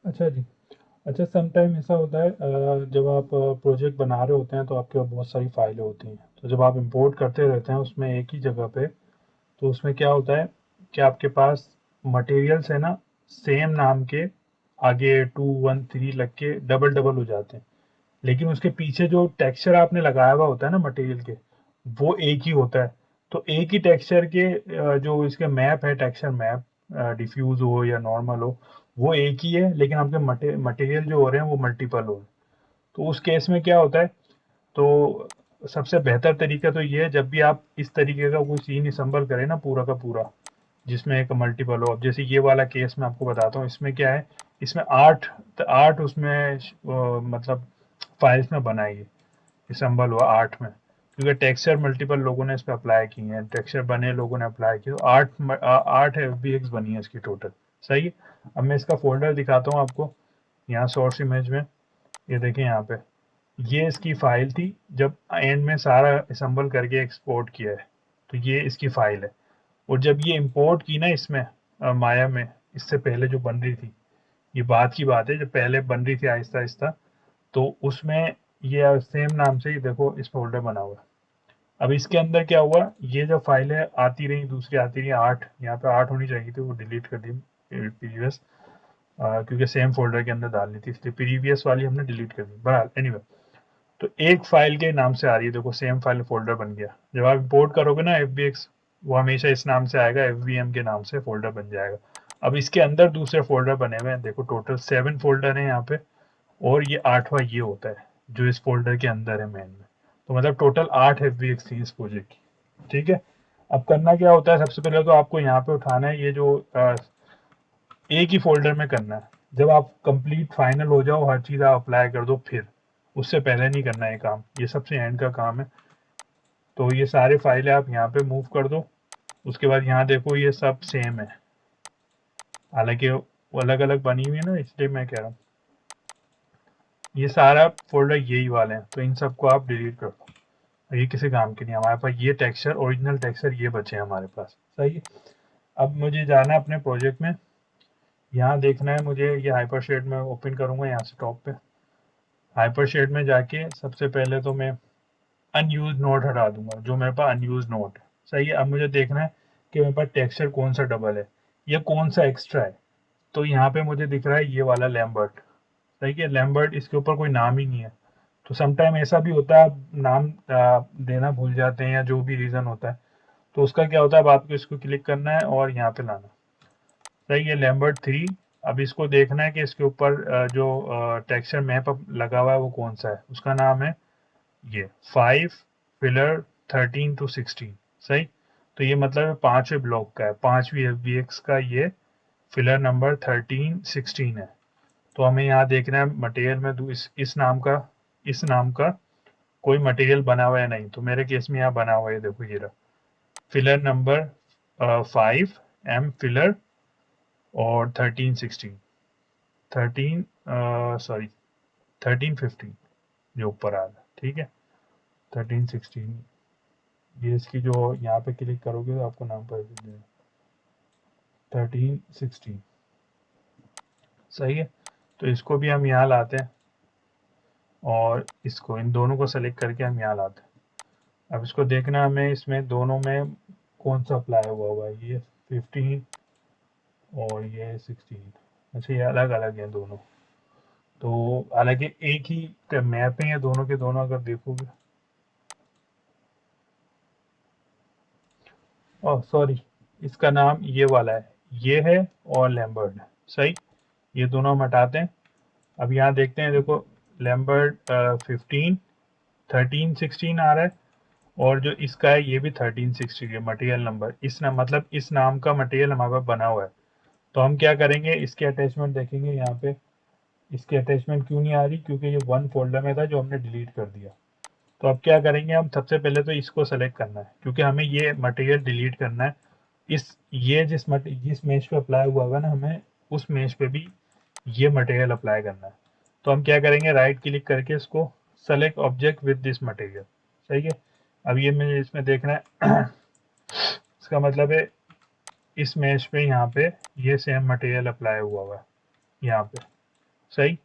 अच्छा जी। अच्छा, some time ऐसा होता है जब आप प्रोजेक्ट बना रहे होते हैं तो आपके पास बहुत सारी फाइलें होती हैं, तो जब आप इंपोर्ट करते रहते हैं उसमें एक ही जगह पे, तो उसमें क्या होता है कि आपके पास मटेरियल्स है ना, सेम नाम के आगे 2 1 3 लग के डबल डबल हो जाते हैं, लेकिन उसके पीछे जो टेक्सचर आपने लगाया हुआ होता है ना मटेरियल के, वो एक ही होता है। तो एक ही टेक्सचर के जो इसके मैप है, टेक्सचर मैप, डिफ्यूज हो या नॉर्मल हो, वो एक ही है, लेकिन आपके मटेरियल जो हो रहे हैं वो मल्टीपल हो रहे हैं। तो उस केस में क्या होता है, तो सबसे बेहतर तरीका तो ये है, जब भी आप इस तरीके का कोई सीन असम्बल करें ना पूरा का पूरा, जिसमें एक मल्टीपल हो। अब जैसे ये वाला केस मैं आपको बताता हूँ, इसमें क्या है, इसमें आठ आठ उसमें मतलब फाइल्स में बनाई है, असम्बल हुआ 8 में, क्योंकि टेक्सचर मल्टीपल लोगों ने इस पर अप्लाई किए हैं, टेक्सचर बने लोगों ने अप्लाई किए, तो 8 FBX बनी है इसकी टोटल। सही है। अब मैं इसका फोल्डर दिखाता हूँ आपको, यहाँ सोर्स इमेज में, ये देखें यहाँ पे, ये इसकी फाइल थी जब एंड में सारा असम्बल करके एक्सपोर्ट किया है, तो ये इसकी फाइल है। और जब ये इंपोर्ट की ना इसमें माया में, इससे पहले जो बन रही थी, ये बात की बात है जब पहले बन रही थी आहिस्ता आहिस्ता, तो उसमें ये सेम नाम से ही देखो इस फोल्डर बना हुआ है। अब इसके अंदर क्या हुआ, ये जो फाइलें आती रही, दूसरी आती रही, 8, यहाँ पे 8 होनी चाहिए थी, वो डिलीट कर दी प्रीवियस, क्योंकि सेम फोल्डर के अंदर डालनी थी, इसलिए प्रीवियस वाली हमने डिलीट कर दी। बहरहाल एनीवे, तो एक फाइल के नाम से आ रही है, देखो सेम फाइल फोल्डर बन गया। जब आप इंपोर्ट करोगे ना FBX, वो हमेशा इस नाम से आएगा, FVM के नाम से फोल्डर बन जाएगा। अब इसके अंदर दूसरे फोल्डर बने हुए हैं, देखो टोटल 7 फोल्डर हैं यहाँ पे, और ये 8वां ये होता है जो इस फोल्डर के अंदर है मेन में। तो मतलब टोटल 8 FBX थी इस प्रोजेक्ट की। ठीक है। अब करना क्या होता है, सबसे पहले तो आपको यहाँ पे उठाना है ये जो एक ही फोल्डर में करना है। जब आप कंप्लीट फाइनल हो जाओ, हर चीज़ आप अप्लाई कर दो, फिर उससे पहले नहीं करना है काम, ये सबसे एंड का काम है। तो ये सारे फाइलें आप यहाँ पे मूव कर दो। उसके बाद यहाँ देखो ये सब सेम है, हालांकि वो अलग अलग बनी हुई है ना, इसलिए मैं कह रहा हूँ ये सारा फोल्डर यही वाले हैं, तो इन सबको आप डिलीट कर दो, ये किसी काम के नहीं। हमारे पास ये टेक्सचर, ओरिजिनल टेक्सचर ये बचे हैं हमारे पास। सही है। अब मुझे जाना है अपने प्रोजेक्ट में, यहाँ देखना है मुझे, ये हाइपर शेड में ओपन करूंगा यहाँ से टॉप पे। हाइपर शेड में जाके सबसे पहले तो मैं अनयूज नोट हटा दूंगा, जो मेरे पास अनयूज नोट है। सही है। अब मुझे देखना है कि मेरे पास टेक्सचर कौन सा डबल है या कौन सा एक्स्ट्रा है। तो यहाँ पे मुझे दिख रहा है ये वाला लैम्बर्ट। सही है। लैम्बर्ट, इसके ऊपर कोई नाम ही नहीं है। तो समटाइम ऐसा भी होता है, आप नाम देना भूल जाते हैं या जो भी रीज़न होता है, तो उसका क्या होता है, अब आपको इसको क्लिक करना है और यहाँ पे लाना। सही है। लैम्बर्ट 3। अब इसको देखना है कि इसके ऊपर जो टेक्सचर मैप लगा हुआ है वो कौन सा है, उसका नाम है ये 5 फिलर 13 to 16। सही। तो ये मतलब 5वें ब्लॉक का है, 5वीं FBX का ये फिलर नंबर 13 16 है। तो हमें यहाँ देखना है मटेरियल में इस नाम का कोई मटेरियल बना हुआ है नहीं, तो मेरे केस में यहाँ बना हुआ है, देखो ये रहा फिलर नंबर 5M फिलर और 13 16, 13 सॉरी 13 15 जो ऊपर आ रहा है। ठीक है। 13 16, ये इसकी जो यहाँ पे क्लिक करोगे तो आपको नाम पर 13 16। सही है। तो इसको भी हम यहाँ लाते हैं और इसको, इन दोनों को सेलेक्ट करके हम यहाँ लाते हैं। अब इसको देखना हमें, इसमें दोनों में कौन सा अप्लाई हुआ है, ये 15 और ये 16। अच्छा, ये अलग अलग हैं दोनों, तो हालांकि एक ही मैप है ये दोनों के दोनों, अगर देखोगे, ओह सॉरी, इसका नाम ये वाला है, ये है और लैम्बर्ट है। सही। ये दोनों हम हटाते हैं। अब यहाँ देखते हैं, देखो लैम्बर्ट 15 13 16 आ रहा है, और जो इसका है ये भी 13 16 है मटेरियल नंबर, इस नाम मतलब इस नाम का मटेरियल हमारे पास बना हुआ है। तो हम क्या करेंगे, इसके अटैचमेंट देखेंगे यहाँ पे, इसकी अटैचमेंट क्यों नहीं आ रही, क्योंकि ये 1 फोल्डर में था जो हमने डिलीट कर दिया। तो अब क्या करेंगे, हम सबसे पहले तो इसको सेलेक्ट करना है, क्योंकि हमें ये मटेरियल डिलीट करना है। ये जिस मेश पे अप्लाई हुआ होगा ना, हमें उस मेश पे भी ये मटेरियल अप्लाई करना है। तो हम क्या करेंगे, राइट क्लिक करके इसको select object with this material. सही है। अब ये मुझे इसमें देखना है इसका मतलब है इस मेश पे यहाँ पे ये सेम मटेरियल अप्लाई हुआ हुआ है यहाँ पे। सही।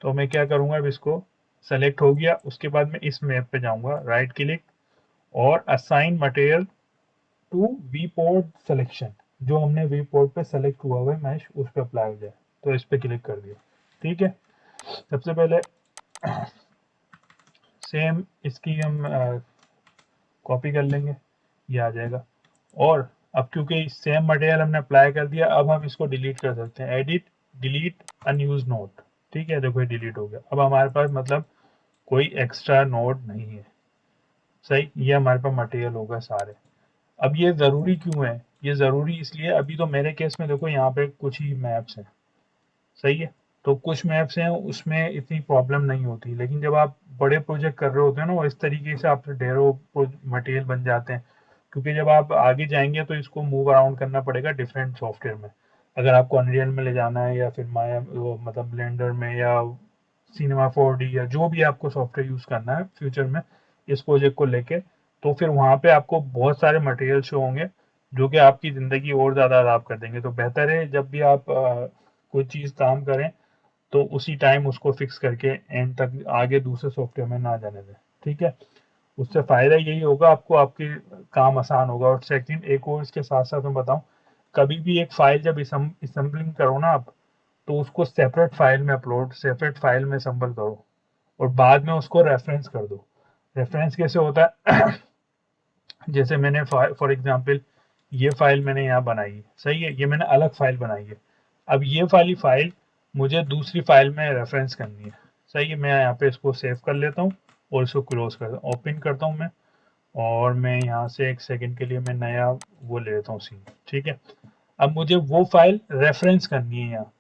तो मैं क्या करूँगा, अब इसको सेलेक्ट हो गया, उसके बाद मैं इस मैप पे जाऊँगा, राइट क्लिक और assign material to viewport selection, जो हमने वी पोर्ट पे सेलेक्ट हुआ हुआ है मैश उस पर अप्लाई हो जाए, तो इस पे क्लिक कर दिया। ठीक है, सबसे पहले सेम इसकी हम कॉपी कर लेंगे, ये आ जाएगा। और अब क्योंकि सेम मटेरियल हमने अप्लाई कर दिया, अब हम इसको डिलीट कर सकते हैं, एडिट डिलीट अनयूज नोट। ठीक है, देखो ये डिलीट हो गया। अब हमारे पास मतलब कोई एक्स्ट्रा नोट नहीं है। सही, ये हमारे पास मटेरियल होगा सारे। अब ये ज़रूरी क्यों है, ये ज़रूरी इसलिए, अभी तो मेरे केस में देखो यहाँ पे कुछ ही मैप्स हैं। सही है, तो कुछ मैप्स हैं उसमें इतनी प्रॉब्लम नहीं होती, लेकिन जब आप बड़े प्रोजेक्ट कर रहे होते हैं ना, और इस तरीके से आपसे ढेरों मटेरियल बन जाते हैं, क्योंकि जब आप आगे जाएंगे तो इसको मूव अराउंड करना पड़ेगा डिफरेंट सॉफ्टवेयर में। अगर आपको अनरियल में ले जाना है या फिर माया मतलब ब्लेंडर में या सिनेमा 4D या जो भी आपको सॉफ्टवेयर यूज़ करना है फ्यूचर में इस प्रोजेक्ट को लेके, तो फिर वहाँ पे आपको बहुत सारे मटेरियल शो होंगे जो कि आपकी ज़िंदगी और ज़्यादा आराम कर देंगे। तो बेहतर है जब भी आप कोई चीज़ काम करें तो उसी टाइम उसको फिक्स करके एंड तक आगे दूसरे सॉफ्टवेयर में ना जाने दें। ठीक है, उससे फ़ायदा यही होगा आपको, आपके काम आसान होगा। और सेकंड एक और इसके साथ साथ मैं बताऊं, कभी भी एक फाइल जब असम्बलिंग करो ना आप, तो उसको सेपरेट फाइल में अपलोड, सेपरेट फाइल में असम्बल करो और बाद में उसको रेफरेंस कर दो। रेफरेंस कैसे होता है जैसे मैंने फॉर एग्जांपल ये फाइल मैंने यहाँ बनाई है, सही है, ये मैंने अलग फाइल बनाई है। अब ये वाली फाइल मुझे दूसरी फाइल में रेफरेंस करनी है। सही है, मैं यहाँ पे इसको सेव कर लेता हूँ और इसको क्लोज कर ओपन करता हूँ मैं, और मैं यहाँ से एक सेकंड के लिए मैं नया वो ले लेता हूँ सीन। ठीक है, अब मुझे वो फाइल रेफरेंस करनी है। यहाँ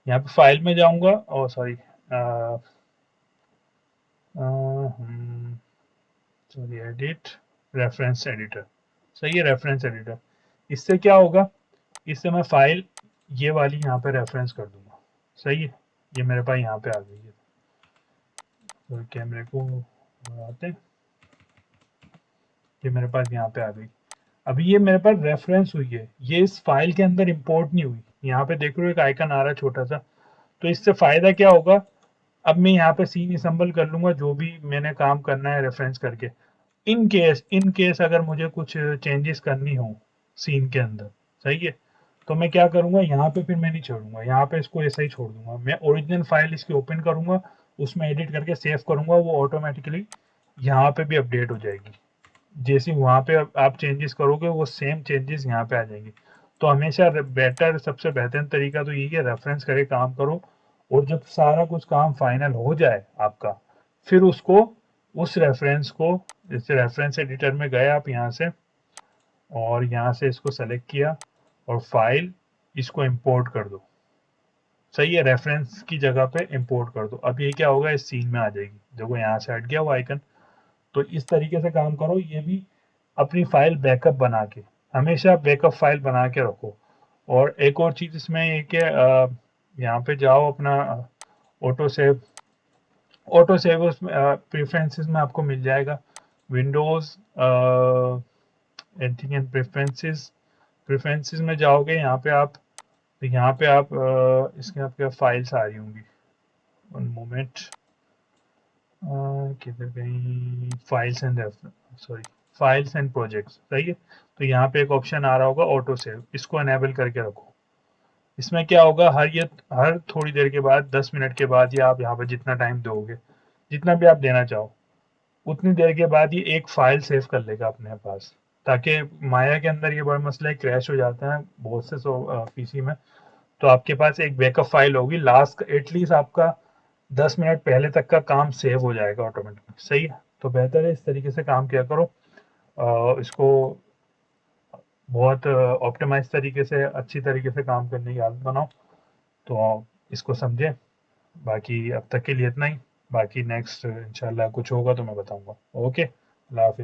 यहाँ पे फाइल में जाऊंगा और sorry sorry edit reference editor. सही है, रेफरेंस एडिटर। इससे क्या होगा, इससे मैं फाइल ये वाली यहाँ पे रेफरेंस कर दूंगा। सही है, ये मेरे पास यहाँ पे आ गई है। तो कैमरे को आते हैं, ये मेरे पास यहाँ पे आ गई। अभी ये मेरे पास रेफरेंस हुई है, ये इस फाइल के अंदर इंपोर्ट नहीं हुई। यहाँ पे देख रहे हो एक आइकन आ रहा है छोटा सा। तो इससे फायदा क्या होगा, अब मैं यहाँ पे सीन असम्बल कर लूंगा जो भी मैंने काम करना है रेफरेंस करके। इन केस अगर मुझे कुछ चेंजेस करनी हो सीन के अंदर, सही है, तो मैं क्या करूंगा, यहाँ पे फिर मैं नहीं छोड़ूंगा, यहाँ पे इसको ऐसा ही छोड़ दूंगा। मैं ओरिजिनल फाइल इसकी ओपन करूंगा, उसमें एडिट करके सेव करूंगा, वो ऑटोमेटिकली यहाँ पे भी अपडेट हो जाएगी। जैसे वहाँ पे आप चेंजेस करोगे वो सेम चेंजेस यहाँ पे आ जाएंगे। तो हमेशा बेटर, सबसे बेहतरीन तरीका तो यही है, रेफरेंस करके काम करो। और जब सारा कुछ काम फाइनल हो जाए आपका, फिर उसको उस रेफरेंस को, जैसे रेफरेंस एडिटर में गए आप यहाँ से, और यहाँ से इसको सेलेक्ट किया और फाइल इसको इंपोर्ट कर दो। सही है, रेफरेंस की जगह पे इंपोर्ट कर दो। अब ये क्या होगा, इस सीन में आ जाएगी। देखो यहाँ से हट गया वो आइकन। तो इस तरीके से काम करो, ये भी अपनी फाइल बैकअप बना के, हमेशा बैकअप फाइल बना के रखो। और एक और चीज़ इसमें ये कि यहाँ पे जाओ अपना ऑटो सेव, ऑटो सेव उसमें प्रेफरेंसेस में आपको मिल जाएगा। Windows editing and preferences, preferences में जाओगे, यहाँ पे आप, तो यहाँ पे आप इसके आपके फाइल्स आ रही होंगी। वन मोमेंट, किधर गई files and, sorry, files and projects. सही है, तो यहाँ पे एक ऑप्शन आ रहा होगा ऑटो सेव, इसको अनेबल करके रखो। इसमें क्या होगा, हर थोड़ी देर के बाद, 10 मिनट के बाद, या आप यहाँ पे जितना टाइम दोगे, जितना भी आप देना चाहो, उतनी देर के बाद ये एक फाइल सेव कर लेगा अपने पास। ताकि माया के अंदर ये बड़ा मसला है, क्रैश हो जाता है बहुत से पीसी में। तो आपके पास एक बैकअप फाइल होगी, लास्ट एटलीस्ट आपका 10 मिनट पहले तक का काम सेव हो जाएगा ऑटोमेटिक। सही है, तो बेहतर है इस तरीके से काम किया करो। इसको बहुत ऑप्टिमाइज तरीके से, अच्छी तरीके से काम करने की आदत बनाओ। तो इसको समझें। बाकी अब तक के लिए इतना ही, बाकी नेक्स्ट इंशाल्लाह कुछ होगा तो मैं बताऊंगा। ओके, अल्लाह हाफिज़।